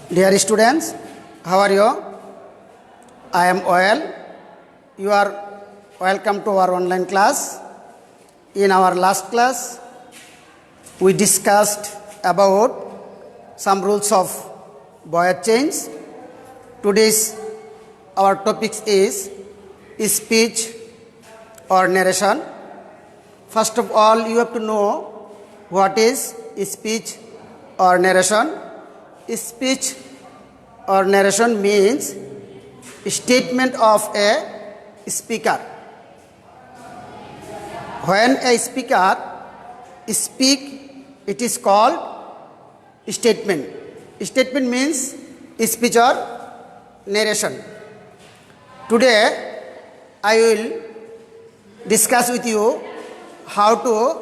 Dear students, how are you? I am Oil. You are welcome to our online class. In our last class, we discussed about some rules of voice change. Today's our topic is speech or narration. First of all, you have to know what is speech or narration. Speech or narration means statement of a speaker. When a speaker speak, it is called statement. Statement means speech or narration. Today, I will discuss with you how to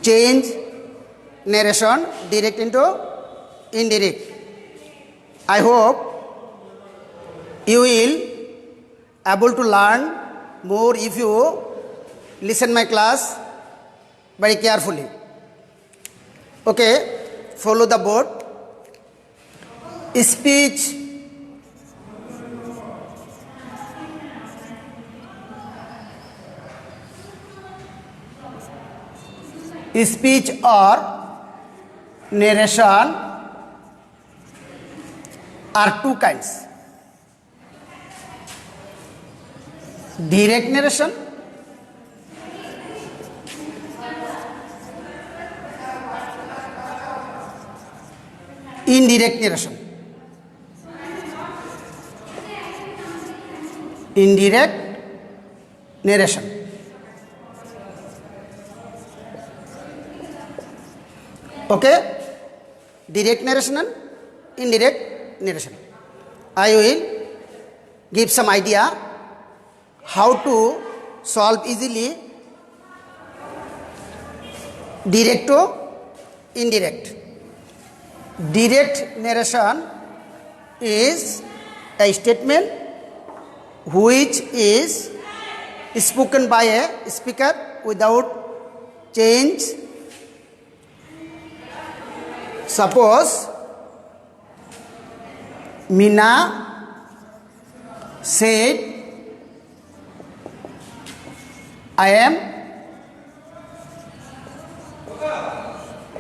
change narration direct into indirect. I hope you will able to learn more if you listen my class very carefully. Okay, follow the board. Speech or narration are two kinds. Direct narration indirect narration. Indirect narration. Okay, direct narration and indirect narration. I will give some idea how to solve easily direct to indirect. Direct narration is a statement which is spoken by a speaker without change. Suppose Meena said, I am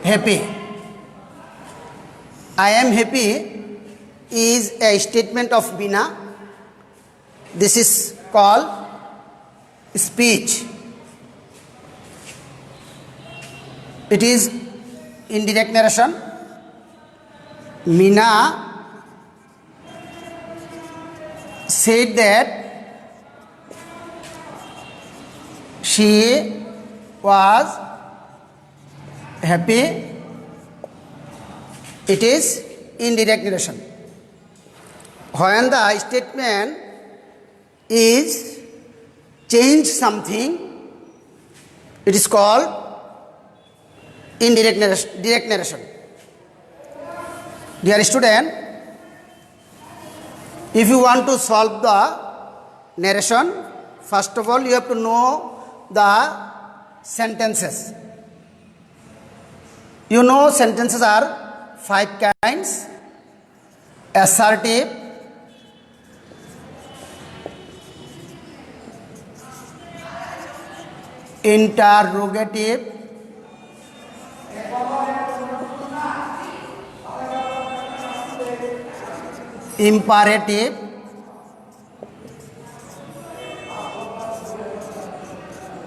happy. I am happy is a statement of Meena. This is called speech. It is indirect narration. Meena said that she was happy. It is indirect narration. When the statement is change something, it is called indirect narration, direct narration. Dear student, if you want to solve the narration, first of all you have to know the sentences. You know sentences are 5 kinds: assertive, interrogative, imperative,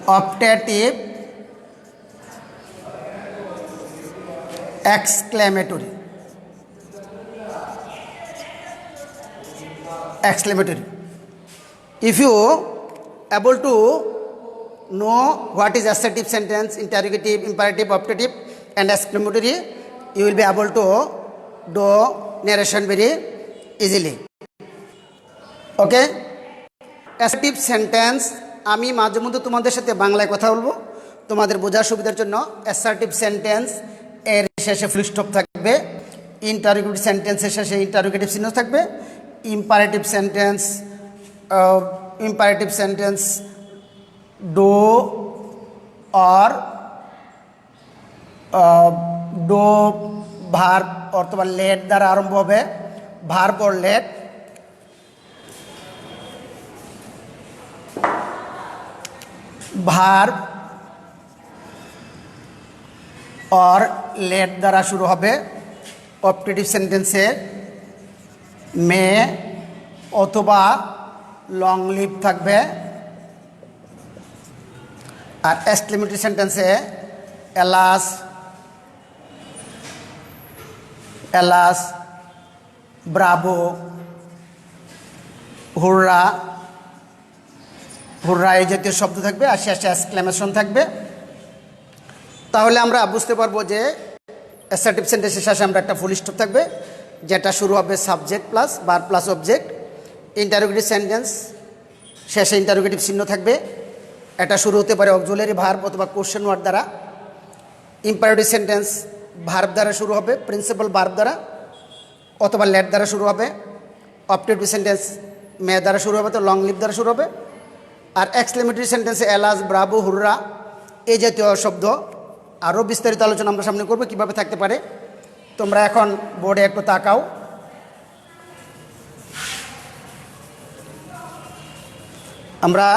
optative, exclamatory. If you able to know what is assertive sentence, interrogative, imperative, optative and exclamatory, you will be able to do narration very easily. Okay, assertive sentence আমি মাঝে মধ্যে তোমাদের সাথে বাংলায় কথা বলবো তোমাদের বোঝার সুবিধার জন্য। অ্যাসার্টিভ সেন্টেন্স এর শেষে ফুল স্টপ থাকবে, ইন্টারোগেটিভ সেন্টেন্সের শেষে ইন্টারোগেটিভ চিহ্ন থাকবে, imperative sentence do or do verb অথবা লেট দ্বারা আরম্ভ হবে, verb or let. Verb or let দ্বারা শুরু হবে। অপটেটিভ সেন্টেন্সে মে অথবা লং লিভ থাকবে, আর এক্সক্লেমেটরি সেন্টেন্সে এলাস, এলাস, ব্রাভো, হুররা, হুররা এই জাতীয় শব্দ থাকবে, আর শেষে এক্সক্লেমেশন থাকবে। তাহলে আমরা বুঝতে পারবো যে অ্যাসার্টিভ সেন্টেন্সের শেষে আমরা একটা ফুল স্টপ থাকবে, যেটা শুরু হবে subject plus verb plus object. Interrogative sentence শেষে ইন্টারোগেটিভ চিহ্ন থাকবে, এটা শুরু হতে পারে অক্সিলারি ভার্ব অথবা কোশ্চেন ওয়ার্ড দ্বারা। ইম্পারেটিভ সেন্টেন্স ভার্ব দ্বারা শুরু হবে, প্রিন্সিপাল ভার্ব দ্বারা অথবা লেট দ্বারা শুরু হবে। অপটেটিভ সেন্টেন্স মে দ্বারা শুরু হবে, তো লং লিভ দ্বারা শুরু হবে। আর এক্সক্লেমেটরি সেন্টেন্সে এলাস, ব্রাভো, হুররা এই জাতীয় শব্দ। আরও বিস্তারিত আলোচনা আমরা সামনে করবো কীভাবে থাকতে পারে। তোমরা এখন বোর্ডে একটু তাকাও। আমরা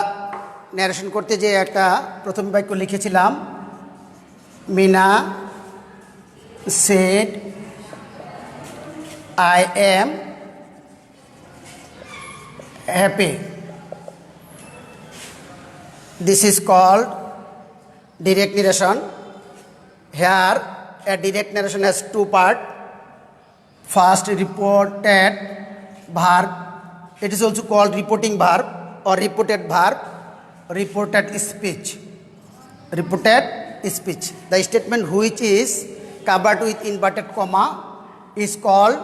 ন্যারেশন করতে যে একটা প্রথম বাক্য লিখেছিলাম, Meena said I am happy. This is called direct narration. Here a direct narration has two parts. First, reported verb. It is also called reporting verb or reported verb. Reported speech. Reported speech. The statement which is covered with inverted comma is called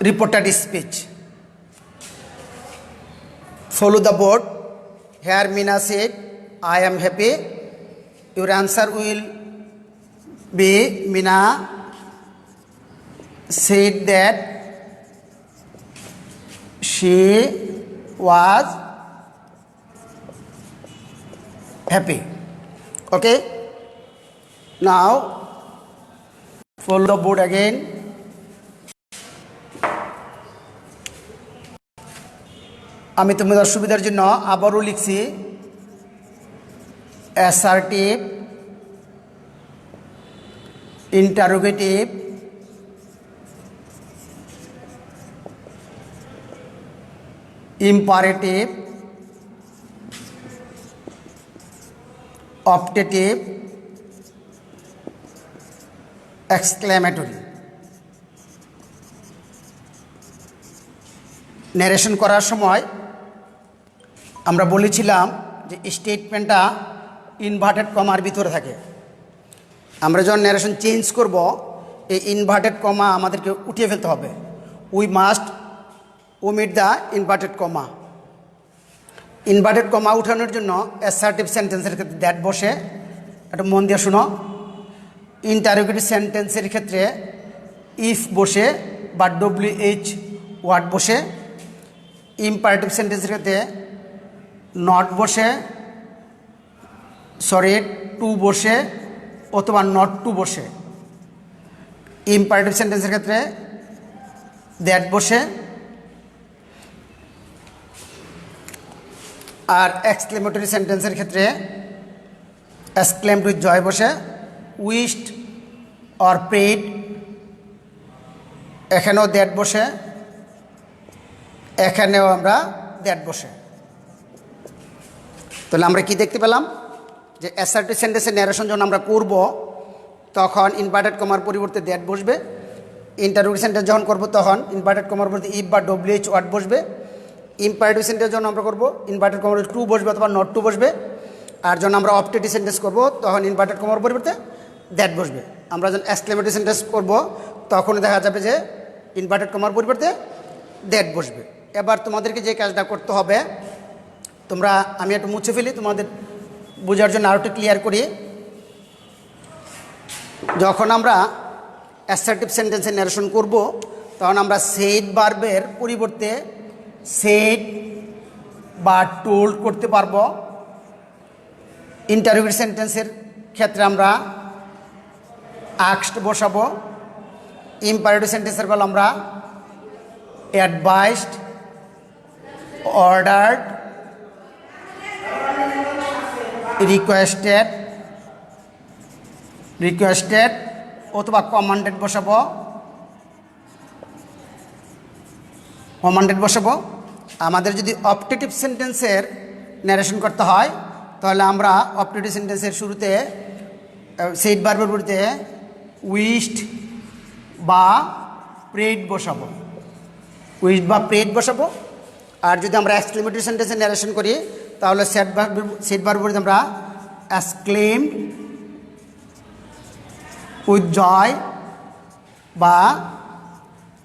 reported speech. Follow the board. Here Meena said, I am happy. Your answer will be, Meena said that she was happy. Okay? Now, follow the board again. আমি তোমাদের সুবিধার জন্য আবারও লিখছি assertive, interrogative, imperative, optative, exclamatory. Narration করার সময় আমরা বলেছিলাম যে স্টেটমেন্টটা ইনভার্টেড কমার ভিতরে থাকে। আমরা যখন ন্যারেশন চেঞ্জ করব, এই ইনভার্টেড কমা আমাদেরকে উঠিয়ে ফেলতে হবে। We must omit the inverted comma. Inverted comma উঠানোর জন্য অ্যাসার্টিভ সেন্টেন্সের ক্ষেত্রে দ্যাট বসে, একটু মন দিয়ে শুনো। ইন্টারোগেটিভ সেন্টেন্সের ক্ষেত্রে ইফ বসে বা WH ওয়ার্ড বসে। ইম্পারেটিভ সেন্টেন্সের ক্ষেত্রে নট বসে, টু বসে অথবা নট টু বসে। ইম্পারেটিভ সেন্টেন্সের ক্ষেত্রে দ্যাট বসে। আর এক্সক্লেমেটরি সেন্টেন্সের ক্ষেত্রে এক্সক্লেমড উইথ জয় বসে। উইশড অর প্রেড, এখানেও দ্যাট বসে, এখানেও আমরা দ্যাট বসে। তাহলে আমরা কি দেখতে পেলাম যে অ্যাসার্টিভ সেন্টেন্সের ন্যারেশন যখন আমরা করব তখন ইনভার্টেড কমার পরিবর্তে দ্যাট বসবে। ইন্টারোগেটিভ সেন্টেন্স যখন করব তখন ইনভার্টেড কমার পরিবর্তে ইফ বা WH ওয়ার্ড বসবে। ইম্পারেটিভ সেন্টেন্স যখন আমরা করব ইনভার্টেড কমার টু বসবে অথবা নট টু বসবে। আর যখন আমরা অপটেটিভ সেন্টেন্স করব তখন ইনভার্টেড কমার পরিবর্তে দ্যাট বসবে। আমরা যখন এক্সক্লেমেটরি সেন্টেন্স করব তখন দেখা যাবে যে ইনভার্টেড কমার পরিবর্তে দ্যাট বসবে। এবার তোমাদেরকে যে কাজটা করতে হবে, তোমরা, আমি একটু মুছে ফেলি তোমাদের বোঝার জন্য আরও একটু ক্লিয়ার করি। যখন আমরা অ্যাসার্টিভ সেন্টেন্সের ন্যারেশন করব তখন আমরা সেড ভার্বের পরিবর্তে সেড বা টোল্ড করতে পারবো। ইন্টারোগেটিভ সেন্টেন্সের ক্ষেত্রে আমরা আস্কড বসাবো। ইম্পারেটিভ সেন্টেন্সের বেলা আমরা অ্যাডভাইসড, অর্ডার্ড, রিকোয়েস্টেড অথবা কমান্ডেড বসাবো। আমাদের যদি অপটেটিভ সেন্টেন্সের ন্যারেশন করতে হয় তাহলে আমরা অপটেটিভ সেন্টেন্সের শুরুতে সেইড ভার্বের বিপরীতে উইশড বা প্রেড বসাবো। আর যদি আমরা এক্সক্লেমেটরি সেন্টেন্সে ন্যারেশন করি তাহলে সেইড ভার্বের বিপরীতে আমরা এক্সক্লেমড উইথ জয় বা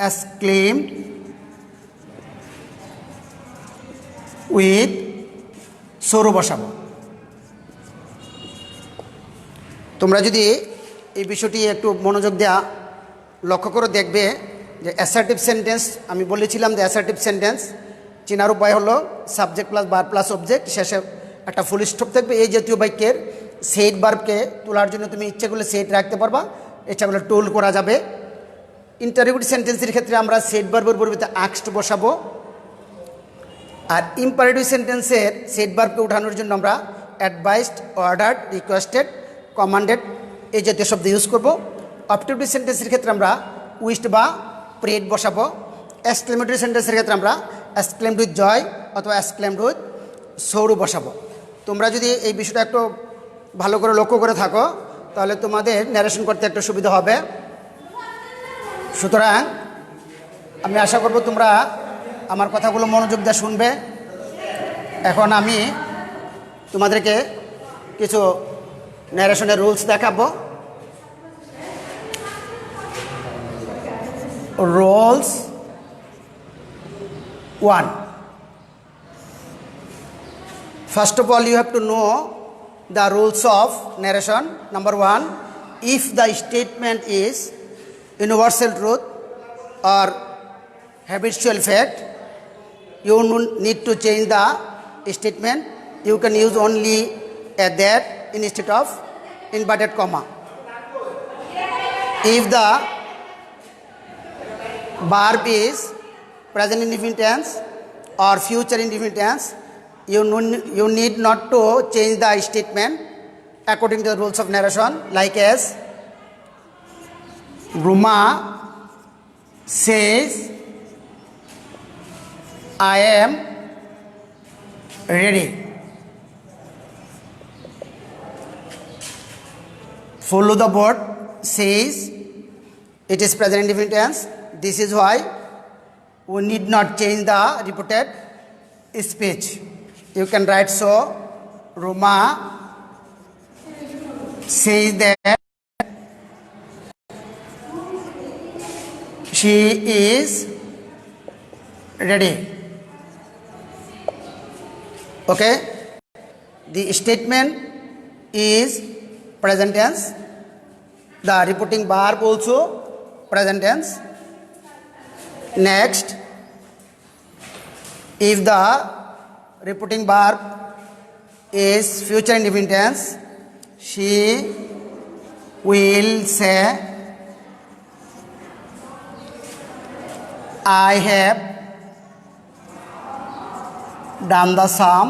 এক্সক্লেমড উইথ সরো বসাবো। তোমরা যদি এই বিষয়টি একটু মনোযোগ দেওয়া লক্ষ্য করে দেখবে যে অ্যাসার্টিভ সেন্টেন্স আমি বলেছিলাম যে অ্যাসার্টিভ সেন্টেন্স চেনার উপায় হলো subject plus verb plus object, শেষে একটা ফুল স্টপ থাকবে। এই জাতীয় বাক্যের সেইড ভার্বকে তোলার জন্য তুমি ইচ্ছে করলে সেইড রাখতে পারবা, ইচ্ছা করলে টোল করা যাবে। ইন্টারোগেটিভ সেন্টেন্সের ক্ষেত্রে আমরা সেইড ভার্বের পরিবর্তে আস্কড বসাবো। আর ইম্পারেটিভ সেন্টেন্সের সেইড ভার্বকে উঠানোর জন্য আমরা অ্যাডভাইসড, অর্ডার্ড, রিকোয়েস্টেড, কমান্ডেড এই জাতীয় শব্দ ইউজ করব। অপটেটিভ সেন্টেন্সের ক্ষেত্রে আমরা উইশড বা প্রেড বসাবো। এক্সক্লেমেটরি সেন্টেন্সের ক্ষেত্রে আমরা এক্সক্লেমড উইথ জয় অথবা এক্সক্লেমড উইথ সৌরভ বসাবো। তোমরা যদি এই বিষয়টা একটু ভালো করে লক্ষ্য করে থাকো তাহলে তোমাদের ন্যারেশন করতে একটু সুবিধা হবে। সুতরাং আমি আশা করব তোমরা আমার কথাগুলো মনোযোগ দিয়ে শুনবে। এখন আমি তোমাদেরকে কিছু ন্যারেশনের রুলস দেখাবো। Rules 1. First of all, you have to know the rules of narration. Number 1, if the statement is universal truth or habitual fact, you need to change the statement. You can use only a that instead of inverted comma. If the verb is present indefinite tense or future indefinite tense, you need not to change the statement according to the rules of narration, like as Ruma says I am ready. Follow the word says, it is present indefinite tense. This is why we need not change the repeated speech. You can write so, Ruma says that she is ready. Okay? The statement is present tense. The repeating verb also present tense. Next, if the repeating verb is future indefinite tense, she will say I have done the sum.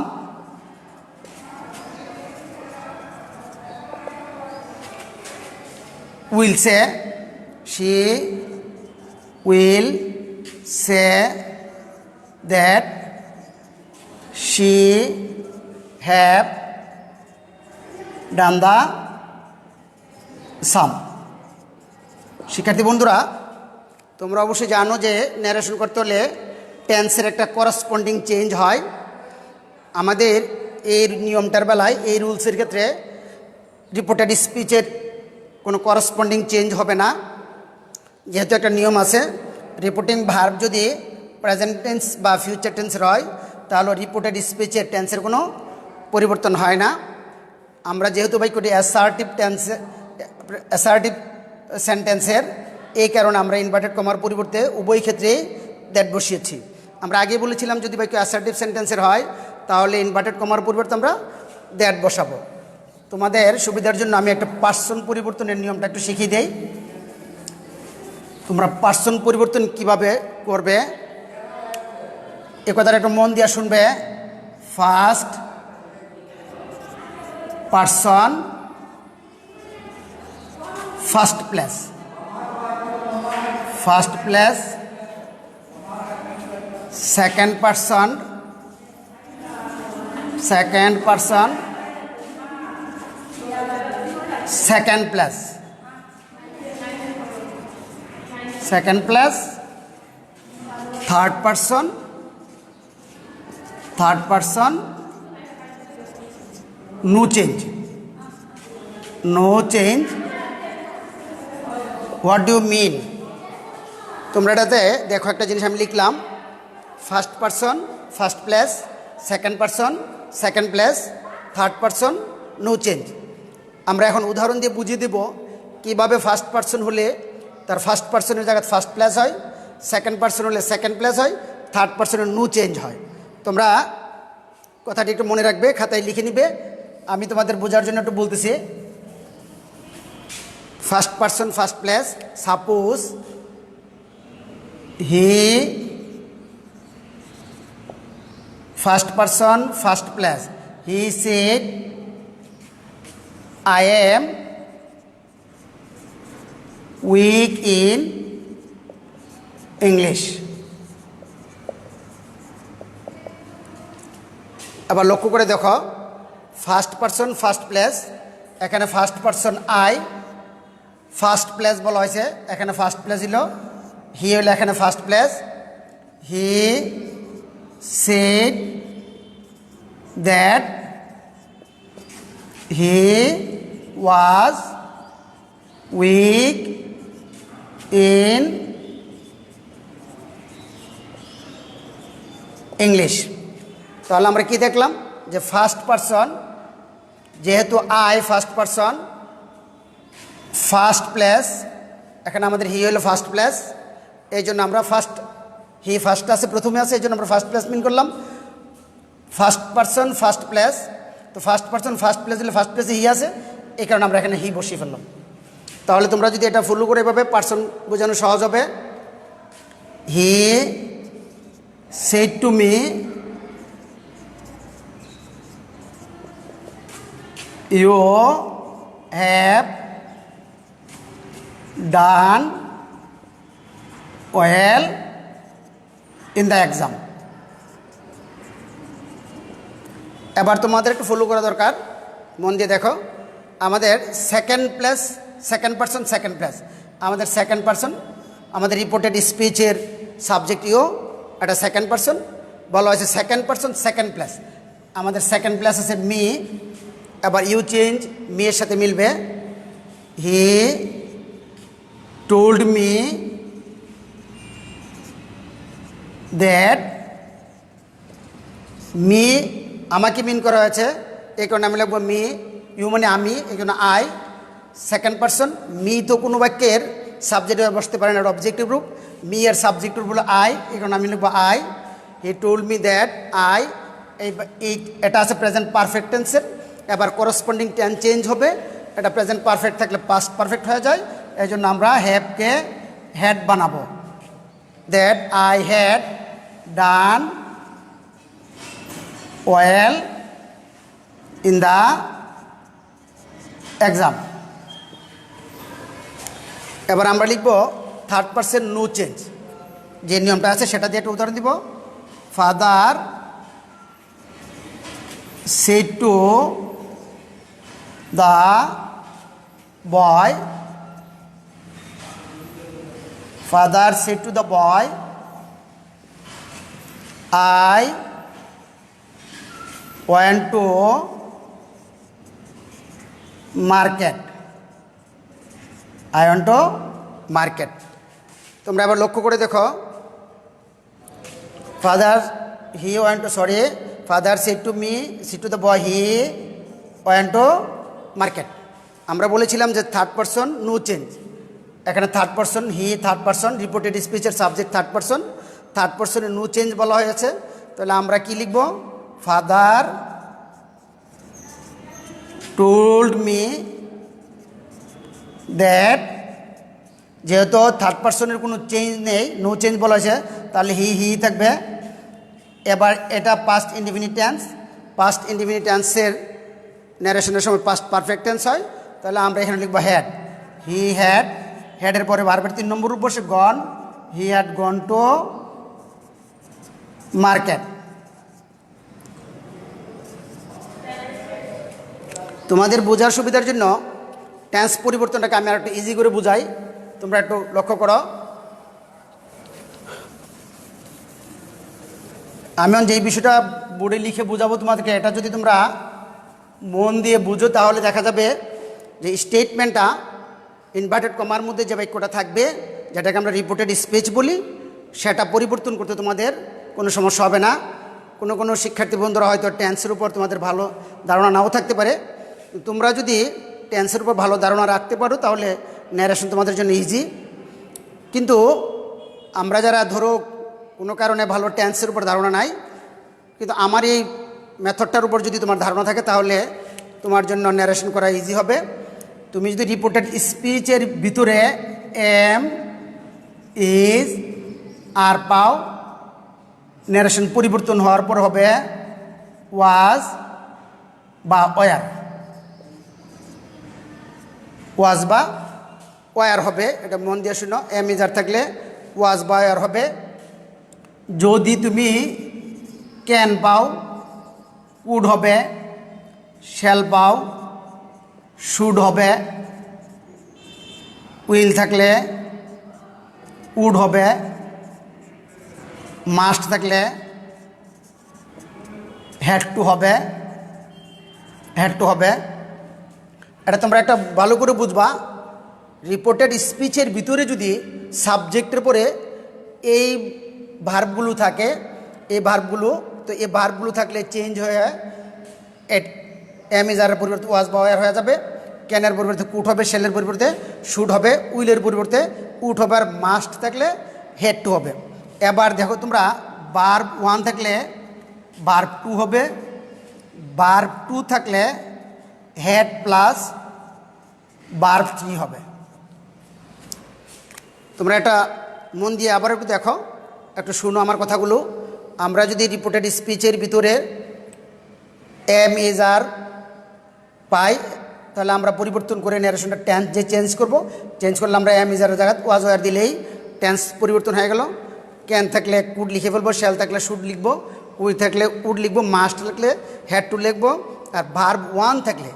Will say, she will say that she have done the sum. শিক্ষার্থী বন্ধুরা, তোমরা অবশ্যই জানো যে narration করতে হলে টেন্সের একটা করসপন্ডিং চেঞ্জ হয়। আমাদের এই নিয়মটার বেলায় এই রুলসের ক্ষেত্রে রিপোর্টেড স্পিচের কোনো করসপন্ডিং চেঞ্জ হবে না, যেহেতু একটা নিয়ম আছে। রিপোর্টিং ভার্ব যদি প্রেজেন্ট টেন্স বা ফিউচার টেন্সের হয় তাহলে রিপোর্টেড স্পিচের টেন্সের কোনো পরিবর্তন হয় না। আমরা যেহেতু বাক্যটি অ্যাসার্টিভ সেন্টেন্সের, এই কারণে আমরা ইনভার্টেড কমার পরিবর্তে উভয় ক্ষেত্রে দ্যাট বসিয়েছি। আমরা আগে বলেছিলাম যদি বাক্য অ্যাসার্টিভ সেন্টেন্সের হয় তাহলে ইনভার্টেড কমার পরিবর্তে আমরা দ্যাট বসাবো। তোমাদের সুবিধার জন্য আমি একটা পার্সন পরিবর্তনের নিয়মটা একটু শিখিয়ে দেই। তোমরা পার্সন পরিবর্তন কিভাবে করবে এ কথাটা একটু মন দিয়ে শুনবে। First person first place, first place, second person, second person, second place, second place, third person, third person, no change, no change. What do you mean? তোমরা এটাতে দেখো একটা জিনিস আমি লিখলাম, first person first place, second person second place, third person no change. আমরা এখন উদাহরণ দিয়ে বুঝিয়ে দেব কীভাবে ফার্স্ট পার্সন হলে তার ফার্স্ট পার্সনের জায়গায় ফার্স্ট প্লেস হয়, সেকেন্ড পার্সন হলে সেকেন্ড প্লেস হয়, থার্ড পার্সনের নো চেঞ্জ হয়। তোমরা কথাটি একটু মনে রাখবে, খাতায় লিখে নিবে। আমি তোমাদের বোঝার জন্য একটু বলতেছি। First person first place, suppose he, first person first place, he said I am weak in English. আবার লক্ষ্য করে দেখো, ফার্স্ট পার্সন ফার্স্ট প্লেস, এখানে first person I, first place বলা হয়েছে, এখানে ফার্স্ট প্লেস হলো হি, হলো এখানে first place. He said that he was weak in English. তাহলে আমরা কি দেখলাম যে ফার্স্ট পার্সন, যেহেতু I first person, first place, এখানে আমাদের হি হলো ফার্স্ট প্লেস, এই জন্য আমরা ফার্স্ট, হি ফার্স্ট আছে প্রথমে আছে, এই জন্য আমরা ফার্স্ট প্লেস মিন করলাম। ফার্স্ট পার্সন ফার্স্ট প্লেস, তো ফার্স্ট পার্সন ফার্স্ট প্লেস হলে ফার্স্ট প্লেসে হি আছে, এই কারণে আমরা এখানে হি বসিয়ে ফেললাম। তাহলে তোমরা যদি এটা ফলো করে এভাবে পার্সন বোঝানো সহজ হবে। He said to me you have done well in the exam. এবার তোমাদের একটু ফলো করা দরকার, মন দিয়ে দেখো। আমাদের second place, second person second place, আমাদের সেকেন্ড পার্সন, আমাদের রিপোর্টেড স্পিচের সাবজেক্টিও একটা সেকেন্ড পার্সন বলা হয়েছে, সেকেন্ড পার্সন সেকেন্ড প্লেস। আমাদের সেকেন্ড প্লেস আছে মি, এবার ইউ চেঞ্জ, মি এর সাথে মিলবে। He told me that, me আমাকে মিন করা হয়েছে, এই কারণে আমি লিখবো মি, ইউ মানে আমি, এই জন্য আই। সেকেন্ড পার্সন, মি তো কোনো বাক্যের সাবজেক্ট বসতে পারে না, অবজেক্টিভ রূপ, মি এর সাবজেক্টিভ হলো আই, এই কারণে আমি লিখবো I. He told me that I, এটা আছে প্রেজেন্ট পারফেক্ট টেন্সের। এবার করসপন্ডিং টেন্স চেঞ্জ হবে, এটা প্রেজেন্ট পারফেক্ট থাকলে পাস্ট পারফেক্ট হয়ে যায়, এই জন্য আমরা হ্যাভকে হ্যাড বানাবো। That I had done well in the exam. এবার আমরা লিখব থার্ড পার্সন নো চেঞ্জ, যে নিয়মটা আছে সেটা দিয়ে একটা উদাহরণ দিব। Father said to the boy, father said to the boy I went to market. I went to market. তোমরা এবার লক্ষ্য করে দেখো, father he went to, sorry, father said to me, said to the boy, he went to market. আমরা বলেছিলাম যে third person no change, এখানে third person he, third person reported স্পিচের সাবজেক্ট থার্ড পার্সন, থার্ড পার্সনে no change বলা হয়েছে। তাহলে আমরা কি লিখব? ফাদার told me that, যেহেতু থার্ড পারসনের কোনো চেঞ্জ নেই, নো চেঞ্জ বলা আছে, তাহলে হি থাকবে। এবার এটা past indefinite tense, past indefinite টেন্সের ন্যারেশনের সময় পাস্ট পারফেক্ট টেন্স হয়, তাহলে আমরা এখানে লিখবো হ্যাড। হি হ্যাড, হ্যাডের পরে ভার্বের 3 নম্বর রূপ বসে gone, he had gone to market. তোমাদের বোঝার সুবিধার জন্য টেন্স পরিবর্তনটাকে আমি আর একটু ইজি করে বুঝাই, তোমরা একটু লক্ষ্য করো। আমি যেই বিষয়টা বোর্ডে লিখে বোঝাবো তোমাদেরকে, এটা যদি তোমরা মন দিয়ে বুঝো তাহলে দেখা যাবে যে স্টেটমেন্টটা ইনভার্টেড কমার মধ্যে যে বাক্যটা থাকবে, যেটাকে আমরা রিপোর্টেড স্পিচ বলি, সেটা পরিবর্তন করতে তোমাদের কোনো সমস্যা হবে না। কোনো শিক্ষার্থী বন্ধুরা হয়তো টেন্সের উপর তোমাদের ভালো ধারণা নাও থাকতে পারে, তোমরা যদি টেন্সের উপর ভালো ধারণা রাখতে পারো তাহলে ন্যারেশন তোমাদের জন্য ইজি। কিন্তু আমরা যারা ধরো কোনো কারণে ভালো টেন্সের উপর ধারণা নাই, কিন্তু আমার এই মেথডটার উপর যদি তোমার ধারণা থাকে তাহলে তোমার জন্য ন্যারেশন করা ইজি হবে। তুমি যদি রিপোর্টেড স্পিচের ভিতরে এম ইজ আর পাও, ন্যারেশন পরিবর্তন হওয়ার পর হবে ওয়াজ বা ওয়ার, ওয়াজ বা ওয়ার হবে। এটা মন দিয়ে শুনো, এম ইজ আর থাকলে ওয়াজ বা ওয়ার হবে। যদি তুমি ক্যান পাও, কুড হবে, শ্যাল পাও, শুড হবে, উইল থাকলে উড হবে, মাস্ট থাকলে হ্যাড টু হবে, হ্যাড টু হবে। এটা তোমরা একটা ভালো করে বুঝবা, রিপোর্টেড স্পিচের ভিতরে যদি সাবজেক্টের পরে এই ভার্বগুলো থাকে, এই ভার্বগুলো, তো এই ভার্বগুলো থাকলে চেঞ্জ হয়ে এম ইজ আরের পরিবর্তে ওয়াজ বা ওয়ার হয়ে যাবে, ক্যানের পরিবর্তে কুড হবে, শেলের পরিবর্তে শুড হবে, উইলের পরিবর্তে উড হবে, আর মাস্ট থাকলে হেড টু হবে। এবার দেখো তোমরা ভার্ব 1 থাকলে ভার্ব 2 হবে, ভার্ব 2 থাকলে হেড প্লাস ভার্ব 3 হবে। তোমরা এটা মন দিয়ে আবার একটু দেখো, একটু শুনো আমার কথাগুলো। আমরা যদি রিপোর্টেড স্পিচের ভিতরে এম ইজ আর পাই, তাহলে আমরা পরিবর্তন করে ন্যারেশনটা টেন্স যে চেঞ্জ করব, চেঞ্জ করলে আমরা এম ইজ আর জায়গায় ওয়াজ ওয়ার দিলেই টেন্স পরিবর্তন হয়ে গেল। ক্যান থাকলে কুড লিখে ফেলবো, শ্যাল থাকলে শুড লিখবো, উইল থাকলে উড লিখবো, মাস্ট থাকলে হ্যাড টু লিখবো। আর ভার্ব 1 থাকলে,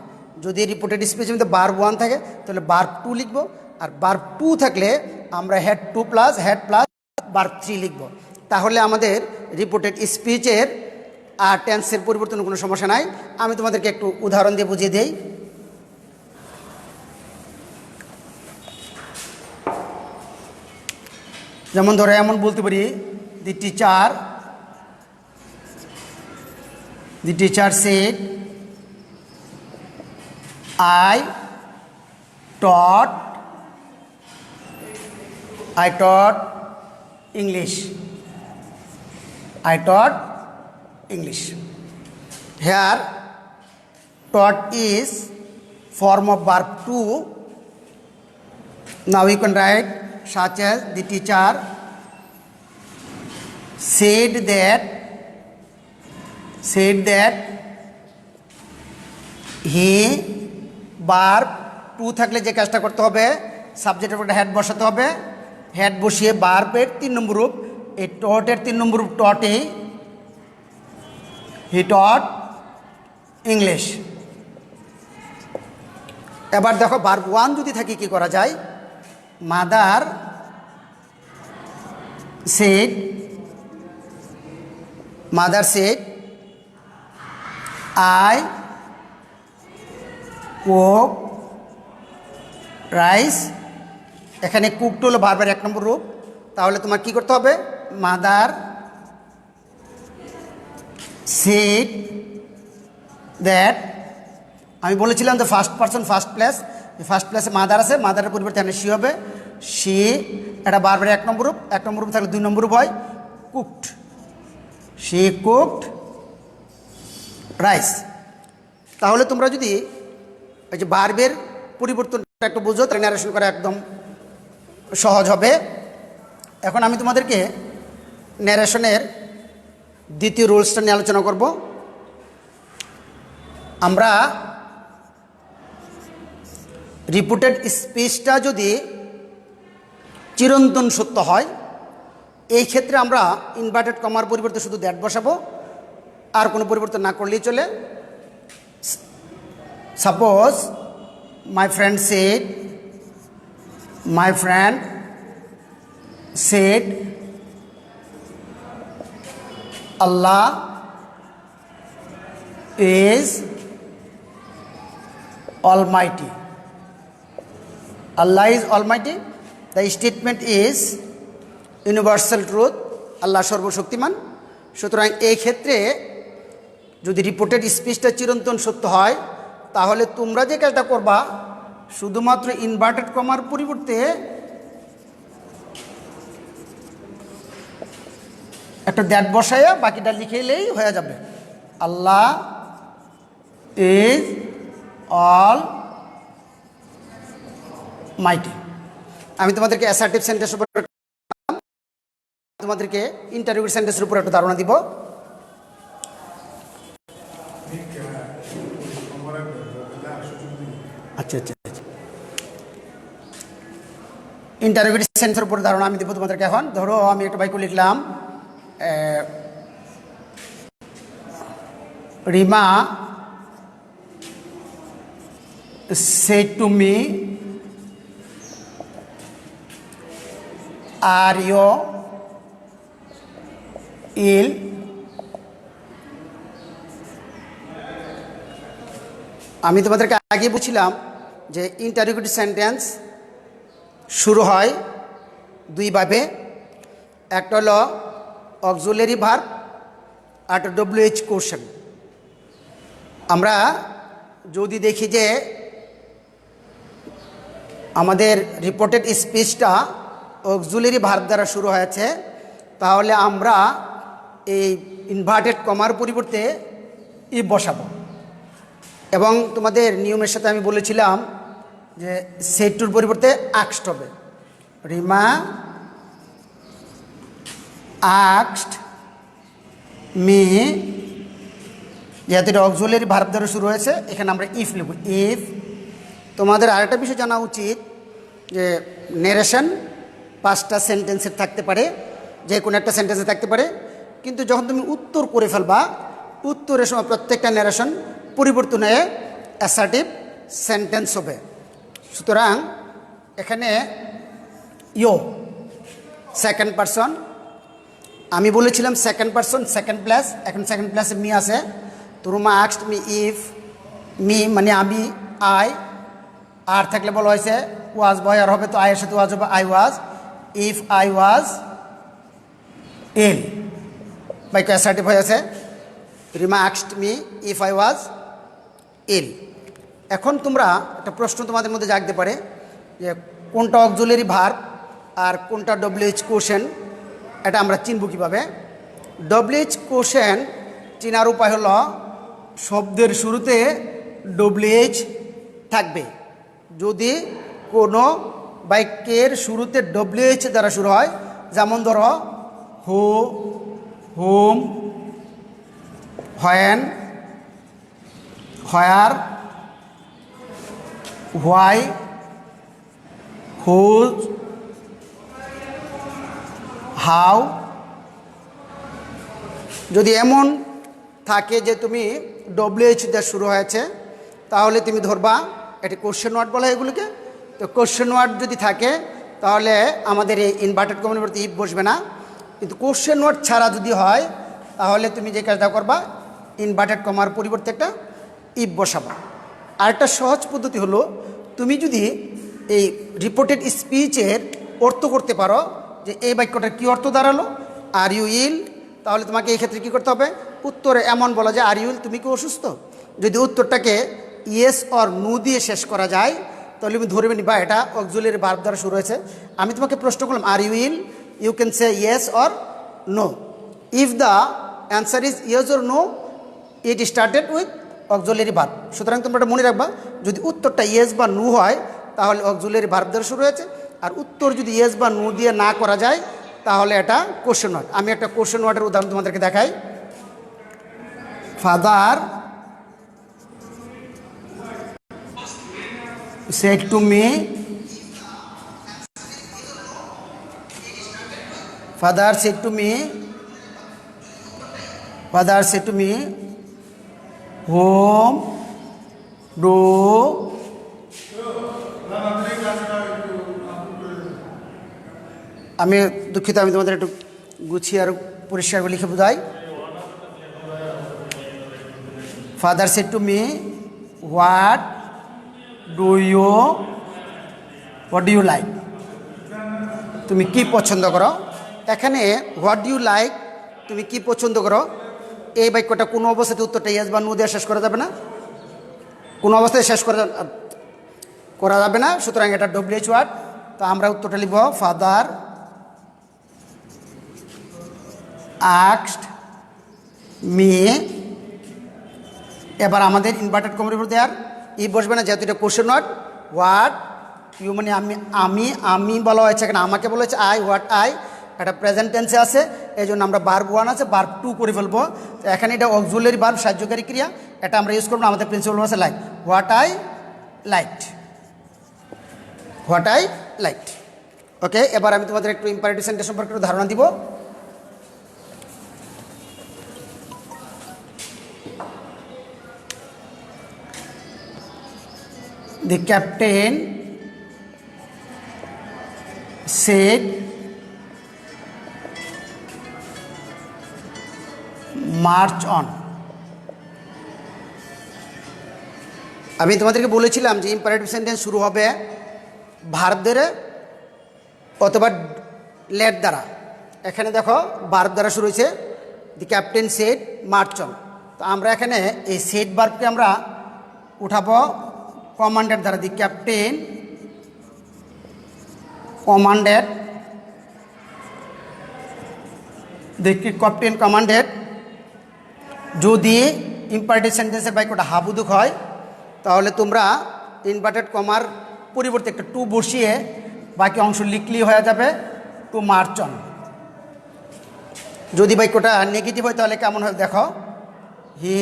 যদি রিপোর্টেড স্পিচের মধ্যে ভার্ব 1 থাকে তাহলে ভার্ব 2 লিখবো, আর ভার্ব 2 থাকলে আমরা head 2 plus had plus verb 3 লিখবো। তাহলে আমাদের রিপোর্টেড স্পিচের আর টেন্সের পরিবর্তনের কোনো সমস্যা নাই। আমি তোমাদেরকে একটু উদাহরণ দিয়ে বুঝিয়ে দিই। যেমন ধরো এমন বলতে পারি, the teacher said I taught English. I taught English. Here taught is form of verb 2. Now you can write such as the teacher said that he, verb 2 থাকলে যে কাজটা করতে হবে, সাবজেক্টের উপরে হেড বসাতে হবে, হেড বসিয়ে ভার্বের 3 নম্বর রূপ, এই টটের 3 নম্বর রূপ টটে, হি টট ইংলিশ। এবার দেখো ভার্ব 1 যদি থাকে কি করা যায়, mother said I cook rice. এখানে কুকড হলো ভার্বের 1 নম্বর রূপ, তাহলে তোমার কি করতে হবে, মাদার সেড দ্যাট। আমি বলেছিলাম যে first person first place, first প্লেসে মাদার আছে, মাদারের পরিবর্তে এখানে সি হবে, সি এটা ভার্বের 1 নম্বর রূপ, 1 নম্বর রূপ থাকলে 2 নম্বর রূপ হয় কুকড, সি কুকড রাইস। তাহলে তোমরা যদি ওই যে ভার্বের পরিবর্তনটা একটু বুঝো, তাহলে ন্যারেশন করা একদম সহজ হবে। এখন আমি তোমাদেরকে ন্যারেশনের দ্বিতীয় রুলসটা নিয়ে আলোচনা করব। আমরা রিপোর্টেড স্পিচটা যদি চিরন্তন সত্য হয়, এই ক্ষেত্রে আমরা ইনভার্টেড কমার পরিবর্তে শুধু দ্যাট বসাবো, আর কোনো পরিবর্তন না করলেই চলে। Suppose my friend shed Allah is Almighty. Allah is almighty. The statement is universal truth. আল্লাহ সর্বশক্তিমান। সুতরাং এই ক্ষেত্রে যদি রিপোর্টেড স্পিচটা চিরন্তন সত্য হয়, তাহলে তোমরা যে কাজটা করবা, শুধুমাত্র ইনভার্টেড কমার পরিবর্তে একটা দ্যাট বসাইয়া বাকিটা লিখে এলেই হয়ে যাবে। আল্লাহ ইজ অল মাইটি। আমি তোমাদেরকে অ্যাসার্টিভ সেন্টেন্সের উপর, তোমাদেরকে ইন্টারভিউ সেন্টেন্সের উপর একটা ধারণা দিব। আচ্ছা আচ্ছা আচ্ছা, ইন্টারভিউ সেন্টেন্সের উপর ধারণা আমি দেবো তোমাদেরকে। এখন ধরো আমি একটা বাক্য লিখলাম, Rima said to me, are you ill? আমি তোমাদেরকে আগে বলছিলাম যে ইন্টারোগেটিভ সেন্টেন্স শুরু হয় দুইভাবে, একটা হলো অক্সিলারি ভার্ব, আর একটা WH কোশ্চেন। আমরা যদি দেখি যে আমাদের রিপোর্টেড স্পিচটা অক্সিলারি ভার্ব দ্বারা শুরু হয়েছে, তাহলে আমরা এই ইনভার্টেড কমার পরিবর্তে ইফ বসাবো। এবং তোমাদের নিয়মের সাথে আমি বলেছিলাম যে সেড টুর পরিবর্তে আক্সড হবে। রিমা আক্সড মি, যেহেতু এটা অক্সিলারি ভার্ব দ্বারা শুরু হয়েছে, এখানে আমরা ইফ লিখব। ইফ। তোমাদের আরেকটা বিষয় জানা উচিত যে নেরেশন 5টা সেন্টেন্সের থাকতে পারে, যে কোনো একটা সেন্টেন্সে থাকতে পারে, কিন্তু যখন তুমি উত্তর করে ফেলবা, উত্তরের সময় প্রত্যেকটা নেরেশন পরিবর্তন হয়ে অ্যাসার্টিভ সেন্টেন্স হবে। সুতরাং এখানে ইয়ো সেকেন্ড পারসন, আমি বলেছিলাম সেকেন্ড পারসন সেকেন্ড প্লাস, এখন সেকেন্ড প্লাসে মি আছে। তো রুমা আক্সড মি ইফ, মি মানে আমি, আই, আর থাকলে বলা হয়েছে ওয়াজ, বয় আর হবে, তো আয়ের সাথে ওয়াজ হবে I was. If I was ill, বাক্য অ্যাসার্টিভ হয়েছে। রিমা আক্সড me if I was ill. এখন তোমরা একটা প্রশ্ন তোমাদের মধ্যে জাগতে পারে যে কোনটা অক্সিলারি ভার্ব আর কোনটা WH কোশ্চেন, এটা আমরা চিনব কীভাবে? WH কোশ্চেন চিনার উপায় হলো শব্দের শুরুতে WH থাকবে। যদি কোনো বাক্যের শুরুতে WH দ্বারা শুরু হয়, যেমন ধরো who, whom, when, where, why, whose, how. যদি এমন থাকে যে তুমি WH দিয়ে শুরু হয়েছে, তাহলে তুমি ধরবা এটি কোশ্চেন ওয়ার্ড বলা হয় এগুলোকে। তো কোশ্চেন ওয়ার্ড যদি থাকে, তাহলে আমাদের এই ইনভার্টেড কমার পরিবর্তে ইফ বসবে না। কিন্তু কোশ্চেন ওয়ার্ড ছাড়া যদি হয়, তাহলে তুমি যে কাজটা করবা, ইনভার্টেড কমার পরিবর্তে একটা ইফ বসাবা। আরেকটা সহজ পদ্ধতি হলো, তুমি যদি এই রিপোর্টেড স্পিচের অর্থ করতে পারো যে এই বাক্যটার কী অর্থ দাঁড়ালো, আর ইউ ইল, তাহলে তোমাকে এই ক্ষেত্রে কী করতে হবে? উত্তরে এমন বলা যায়, আর ইউ ইল, তুমি কি অসুস্থ? যদি উত্তরটাকে ইয়েস অর নো দিয়ে শেষ করা যায়, তাহলে তুমি ধরবে নি বা এটা অক্সিলারি ভার্ব দ্বারা শুরু হয়েছে। আমি তোমাকে প্রশ্ন করলাম are you ill, you can say yes or no. If the answer is yes or no, it started with auxiliary verb. সুতরাং তোমরা এটা মনে রাখবা যদি উত্তরটা ইয়েস বা নো হয় তাহলে অক্সিলারি ভার্ব দ্বারা শুরু হয়েছে, আর উত্তর যদি ইয়েস বা নো দিয়ে না করা যায় তাহলে এটা কোশ্চেন ওয়ার্ড। আমি একটা কোশ্চেন ওয়ার্ডের উদাহরণ তোমাদেরকে দেখাই। Father said to me, father said to me, whom do আমি দুঃখিত, আমি তোমাদের একটু গুছিয়ে আর পরিষ্কার করে লিখে বোঝাই। Father said to me what do you like, তুমি কি পছন্দ করো। এখানে হোয়াট ডু ইউ লাইক, তুমি কি পছন্দ করো, এই বাক্যটা কোনো অবস্থাতে উত্তরটা ইয়েস বা নো দিয়ে শেষ করা যাবে না, কোনো অবস্থায় শেষ করা যাবে না, সুতরাং এটা ডব্লিউএইচ ওয়ার্ড। তো আমরা উত্তরটা লিখব ফাদার আস্কড মি। এবার আমাদের ইনভার্টেড কমার উপর দেওয়ার ই বসবে না, যেহেতু এটা কোশ্চেন ওয়ার্ড। হোয়াট ইউ মানে আমি বলা হয়েছে, এখানে আমাকে বলা হয়েছে আই, হোয়াট আই, এটা প্রেজেন্ট টেন্সে আছে, এই জন্য আমরা ভার্ব 1 আছে ভার্ব 2 করে ফেলবো। তো এখানে এটা অক্সিলারি ভার্ব, সাহায্যকারী ক্রিয়া, এটা আমরা ইউজ করবো। আমাদের প্রিন্সিপাল আছে like, what I liked, what I liked. Okay, এবার আমি তোমাদের একটু ইম্পারেটিভ সেন্টেন্স সম্পর্কে একটু ধারণা দিব। The captain said march on. আমি তোমাদেরকে বলেছিলাম যে ইম্পারেটিভ সেন্টেন্স শুরু হবে ভার্ব দ্বারা অথবা লেট দ্বারা। এখানে দেখো ভার্ব দ্বারা শুরু হয়েছে, the captain said march on. তো আমরা এখানে এই সেড ভার্বকে আমরা উঠাবো কমান্ডেড দ্বারা। দি ক্যাপ্টেন কমান্ডেড, দি ক্যাপ্টেন কমান্ডেড। যদি ইম্পারেটিভ সেন্টেন্সের বাক্যটা হাবুদুক হয় তাহলে তোমরা ইনভার্টেড কমার পরিবর্তে একটা টু বসিয়ে বাকি অংশ লিখলি হয়ে যাবে টু মার্চ অন। যদি বাক্যটা নেগেটিভ হয় তাহলে কেমন হয় দেখো, হি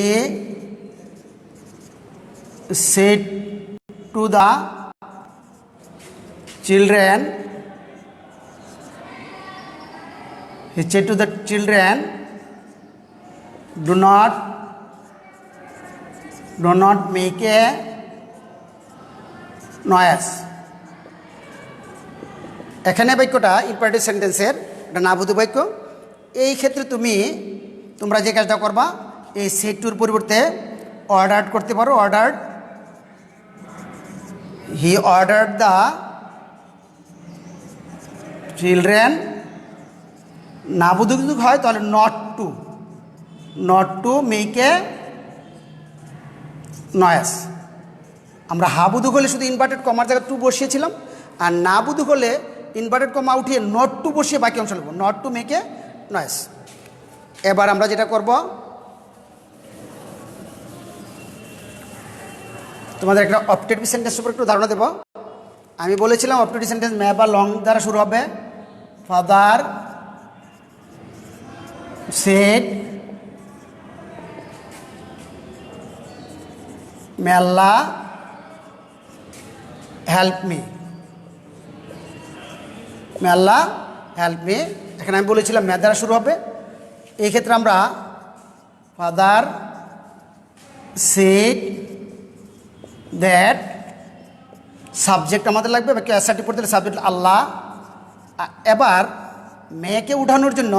said to the children, he said to the children, do not make a noise. এখানে বাক্যটা ইম্পারেটিভ সেন্টেন্সের এটা নাবুদু বাক্য। এই ক্ষেত্রে তোমরা যে কাজটা করবা, এই সেড টুর পরিবর্তে অর্ডার করতে পারো। Order, he order the children. নাবুদুক হয় তাহলে not to make a noise. আমরা হাবুদুক হলে শুধু ইনভার্টেড কমার জায়গায় টু বসিয়েছিলাম, আর নাবুদুক হলে ইনভার্টেড কমা উঠিয়ে নট টু বসিয়ে বাকি অংশ লিখব, not to make a noise. এবার আমরা যেটা করব, তোমাদের একটা অপটেটিভ সেন্টেন্স উপর একটু ধারণা দেব। আমি বলেছিলাম অপটেটিভ সেন্টেন্স মে বা লং দ্বারা শুরু হবে। Father said may Allah help me, may Allah help me। এখানে আমি বলেছিলাম মে দ্বারা শুরু হবে। এই ক্ষেত্রে আমরা ফাদার said that, সাবজেক্ট আমাদের লাগবে, বাকি অ্যাসার্টিভ পড়তে হলে সাবজেক্ট আল্লাহ। এবার মেয়েকে উঠানোর জন্য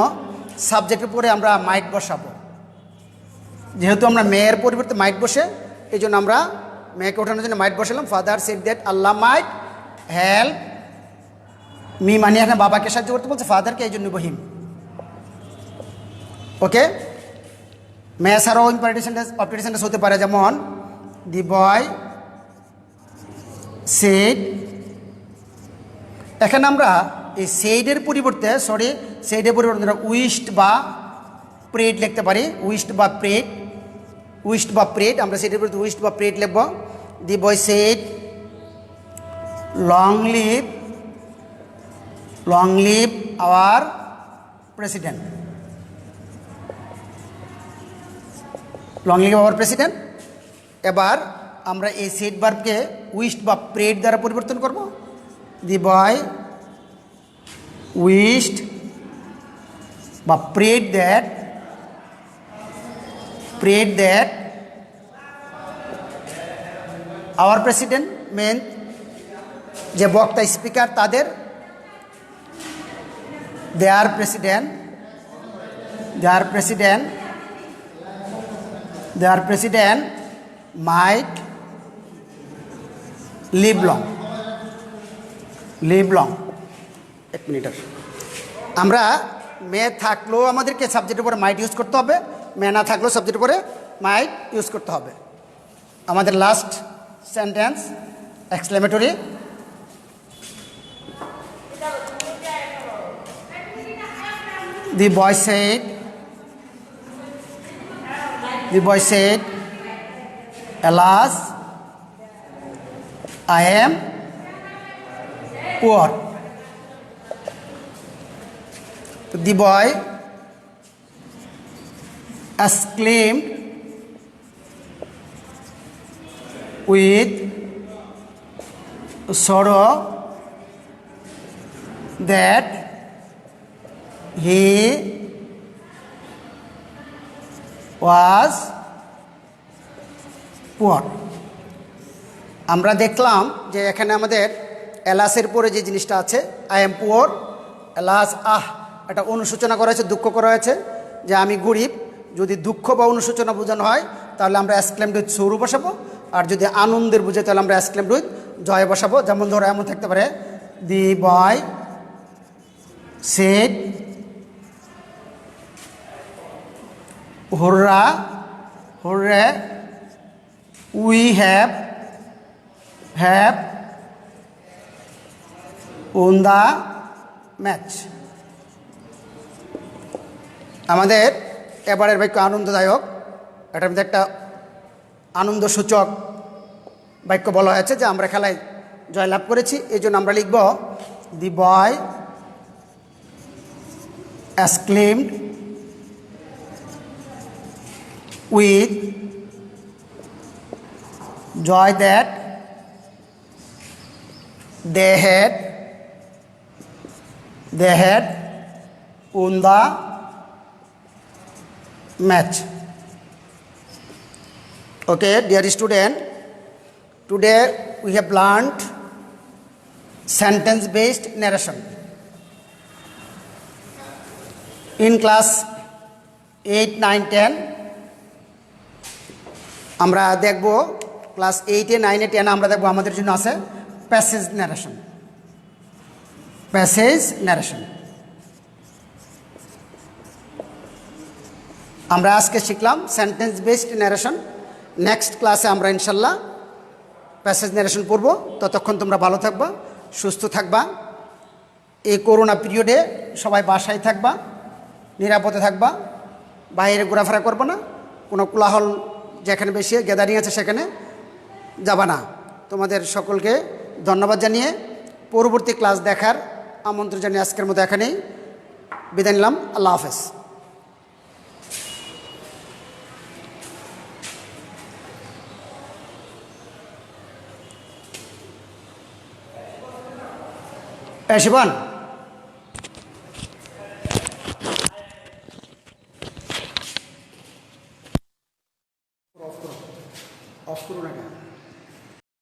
সাবজেক্টের পরে আমরা মাইট বসাবো। যেহেতু আমরা মেয়ের পরিবর্তে মাইট বসে, এই জন্য আমরা মেয়েকে ওঠানোর জন্য মাইট বসালাম। Father said that Allah mite help me, মানে এখানে বাবাকে সাহায্য করতে বলছে, ফাদারকে, এই জন্য বহিম। ওকে, মেয়ে ছাড়াও ইম্পারেটিভ সেন্টেন্স অপটেটিভ সেন্টেন্স হতে পারে, যেমন দি বয় সেড। এখানে আমরা এই সেইডের পরিবর্তে সেইডের পরিবর্তে আমরা উইস্ট বা প্রেড লিখতে পারি। উইস্ট বা প্রেড, আমরা সেইডের পরিবর্তে উইস্ট বা প্রেড লিখব। The boy said, long live our president. Long live our president. এবার আমরা এই সেড ভার্বকে উইশড বা প্রেড দ্বারা পরিবর্তন করব। দি বয় উইশড বা prayed that our president mean যে বক্তা স্পিকার তাদের their president might live long. এক মিনিট আমরা মে থাকলেও আমাদেরকে সাবজেক্টের উপরে মাইট ইউজ করতে হবে, মে না থাকলেও সাবজেক্টের উপরে মাইট ইউজ করতে হবে। আমাদের last sentence exclamatory. The boy said, alas, I am poor. The boy exclaimed with sorrow that he was poor. আমরা দেখলাম যে এখানে আমাদের এলাসের পরে যে জিনিসটা আছে আই এম পুয়ার, এলাস এটা অনুসূচনা করা হয়েছে, দুঃখ করা হয়েছে যে আমি গরিব। যদি দুঃখ বা অনুসূচনা বোঝানো হয় তাহলে আমরা এক্সক্লেমড উইথ সৌরভ বসাবো, আর যদি আনন্দের বুঝে তাহলে আমরা এক্সক্লেমড উইথ জয় বসাবো। যেমন ধরো এমন থাকতে পারে, the boy said hurray we have won the match. আমাদের এবারের বাক্য আনন্দদায়ক, এটার মধ্যে একটা আনন্দসূচক বাক্য বলা হয়েছে যে আমরা খেলায় জয়লাভ করেছি। এই জন্য আমরা লিখব, দি বয় exclaimed with joy that they had won the match. Okay, dear student, today we have learned sentence based narration. In class 8, 9, 10 আমরা দেখব, ক্লাস 8-এ 9-এ 10-এ আমরা দেখব আমাদের জন্য আছে প্যাসেজ ন্যারেশন। আমরা আজকে শিখলাম সেন্টেন্স বেসড ন্যারেশন। নেক্সট ক্লাসে আমরা ইনশাল্লাহ প্যাসেজ ন্যারেশন পড়ব। ততক্ষণ তোমরা ভালো থাকবা, সুস্থ থাকবা। এই করোনা পিরিয়ডে সবাই বাসায় থাকবা, নিরাপদে থাকবা, বাইরে ঘোরাফেরা করবো না, কোনো কোলাহল যেখানে বেশি গ্যাদারিং আছে সেখানে যাবা না। তোমাদের সকলকে ধন্যবাদ জানিয়ে পরবর্তী ক্লাস দেখার আমন্ত্রণ জানিয়ে আজকের মতো এখানেই বিদায় নিলাম। আল্লাহ হাফেজ। শিবান, অফ করুন না কেন?